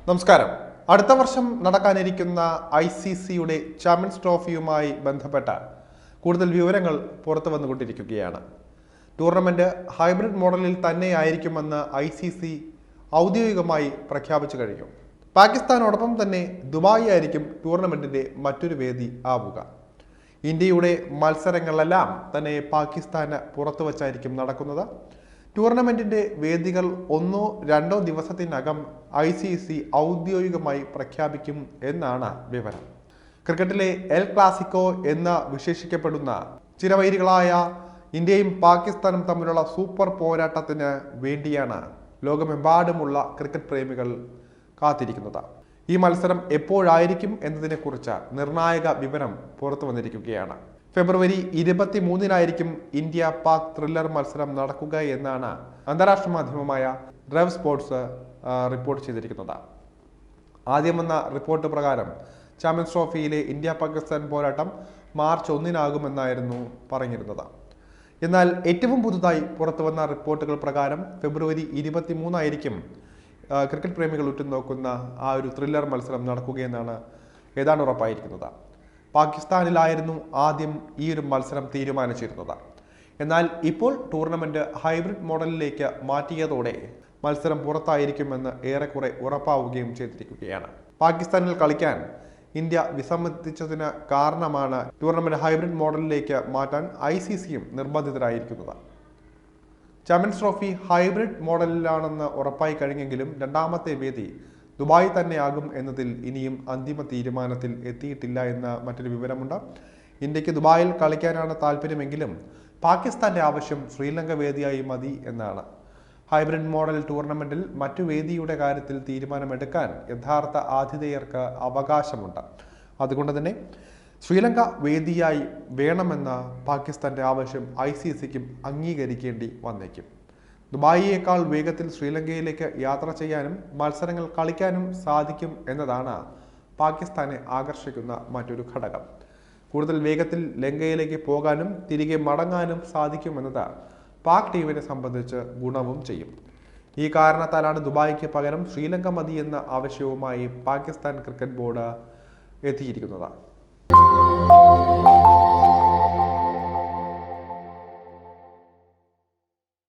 നമസ്കാരം. അടുത്ത വർഷം നടക്കാനിരിക്കുന്ന ICCയുടെ ചാമ്പ്യൻസ് ട്രോഫിയുമായി ബന്ധപ്പെട്ട കൂടുതൽ വിവരങ്ങൾ പുറത്തു വന്നുകൊണ്ടിരിക്കുകയാണ്. ടൂർണമെന്റ് ഹൈബ്രിഡ് മോഡലിൽ തന്നെയായിരിക്കുമെന്ന് ICC ഔദ്യോഗികമായി പ്രഖ്യാപിച്ചു കഴിഞ്ഞു. പാകിസ്ഥാനോടൊപ്പം തന്നെ ദുബായ് ആയിരിക്കും ടൂർണമെന്റിന്റെ മറ്റൊരു വേദി ആവുക. ഇന്ത്യയുടെ മത്സരങ്ങളെല്ലാം തന്നെ പാകിസ്ഥാന് പുറത്തു വച്ചായിരിക്കും നടക്കുന്നത്. ടൂർണമെന്റിന്റെ വേദികൾ 1-2 ദിവസത്തിനകം ICC ഔദ്യോഗികമായി പ്രഖ്യാപിക്കും എന്നാണ് വിവരം. ക്രിക്കറ്റിലെ എൽ ക്ലാസിക്കോ എന്ന് വിശേഷിക്കപ്പെടുന്ന ചിരവൈരികളായ ഇന്ത്യയും പാകിസ്ഥാനും തമ്മിലുള്ള സൂപ്പർ പോരാട്ടത്തിന് വേണ്ടിയാണ് ലോകമെമ്പാടുമുള്ള ക്രിക്കറ്റ് പ്രേമികൾ കാത്തിരിക്കുന്നത്. ഈ മത്സരം എപ്പോഴായിരിക്കും എന്നതിനെക്കുറിച്ച് നിർണായക വിവരം പുറത്തു വന്നിരിക്കുകയാണ്. ഫെബ്രുവരി 23-നായിരിക്കും ഇന്ത്യ പാക് ത്രില്ലർ മത്സരം നടക്കുക എന്നാണ് അന്താരാഷ്ട്ര മാധ്യമമായ റെവ് സ്പോർട്സ് റിപ്പോർട്ട് ചെയ്തിരിക്കുന്നത്. ആദ്യം വന്ന റിപ്പോർട്ട് പ്രകാരം ചാമ്പ്യൻസ് ട്രോഫിയിലെ ഇന്ത്യ പാകിസ്ഥാൻ പോരാട്ടം മാർച്ച് 1-നാകുമെന്നായിരുന്നു പറഞ്ഞിരുന്നത്. എന്നാൽ ഏറ്റവും പുതുതായി പുറത്തു വന്ന റിപ്പോർട്ടുകൾ പ്രകാരം ഫെബ്രുവരി 23-നായിരിക്കും ക്രിക്കറ്റ് പ്രേമികൾ ഉറ്റുനോക്കുന്ന ആ ഒരു ത്രില്ലർ മത്സരം നടക്കുകയെന്നാണ് ഏതാണ്ട് ഉറപ്പായിരിക്കുന്നത്. പാകിസ്ഥാനിലായിരുന്നു ആദ്യം ഈ ഒരു മത്സരം തീരുമാനിച്ചിരുന്നത്. എന്നാൽ ഇപ്പോൾ ടൂർണമെന്റ് ഹൈബ്രിഡ് മോഡലിലേക്ക് മാറ്റിയതോടെ മത്സരം പുറത്തായിരിക്കുമെന്ന് ഏറെക്കുറെ ഉറപ്പാവുകയും ചെയ്തിരിക്കുകയാണ്. പാകിസ്ഥാനിൽ കളിക്കാൻ ഇന്ത്യ വിസമ്മതിച്ചതിന് കാരണമാണ് ടൂർണമെന്റ് ഹൈബ്രിഡ് മോഡലിലേക്ക് മാറ്റാൻ ICCയും നിർബന്ധിതരായിരിക്കുന്നത്. ചാമ്പ്യൻസ് ട്രോഫി ഹൈബ്രിഡ് മോഡലിലാണെന്ന് ഉറപ്പായി കഴിഞ്ഞെങ്കിലും രണ്ടാമത്തെ വേദി ദുബായ് തന്നെയാകും എന്നതിൽ ഇനിയും അന്തിമ തീരുമാനത്തിൽ എത്തിയിട്ടില്ല എന്ന മറ്റൊരു വിവരമുണ്ട്. ഇന്ത്യക്ക് ദുബായിൽ കളിക്കാനാണ് താല്പര്യമെങ്കിലും പാകിസ്ഥാന്റെ ആവശ്യം ശ്രീലങ്ക വേദിയായി മതി എന്നാണ്. ഹൈബ്രിഡ് മോഡൽ ടൂർണമെന്റിൽ മറ്റു വേദിയുടെ കാര്യത്തിൽ തീരുമാനമെടുക്കാൻ യഥാർത്ഥ ആതിഥേയർക്ക് അവകാശമുണ്ട്. അതുകൊണ്ട് തന്നെ ശ്രീലങ്ക വേദിയായി വേണമെന്ന പാകിസ്ഥാന്റെ ആവശ്യം ICCക്കും അംഗീകരിക്കേണ്ടി വന്നേക്കും. ദുബായിയേക്കാൾ വേഗത്തിൽ ശ്രീലങ്കയിലേക്ക് യാത്ര ചെയ്യാനും മത്സരങ്ങൾ കളിക്കാനും സാധിക്കും എന്നതാണ് പാകിസ്ഥാനെ ആകർഷിക്കുന്ന മറ്റൊരു ഘടകം. കൂടുതൽ വേഗത്തിൽ ലങ്കയിലേക്ക് പോകാനും തിരികെ മടങ്ങാനും സാധിക്കുമെന്നത് പാക് ടീമിനെ സംബന്ധിച്ച് ഗുണവും ചെയ്യും. ഈ കാരണത്താലാണ് ദുബായിക്ക് പകരം ശ്രീലങ്ക മതി എന്ന ആവശ്യവുമായി പാകിസ്ഥാൻ ക്രിക്കറ്റ് ബോർഡ് എത്തിയിരിക്കുന്നത്.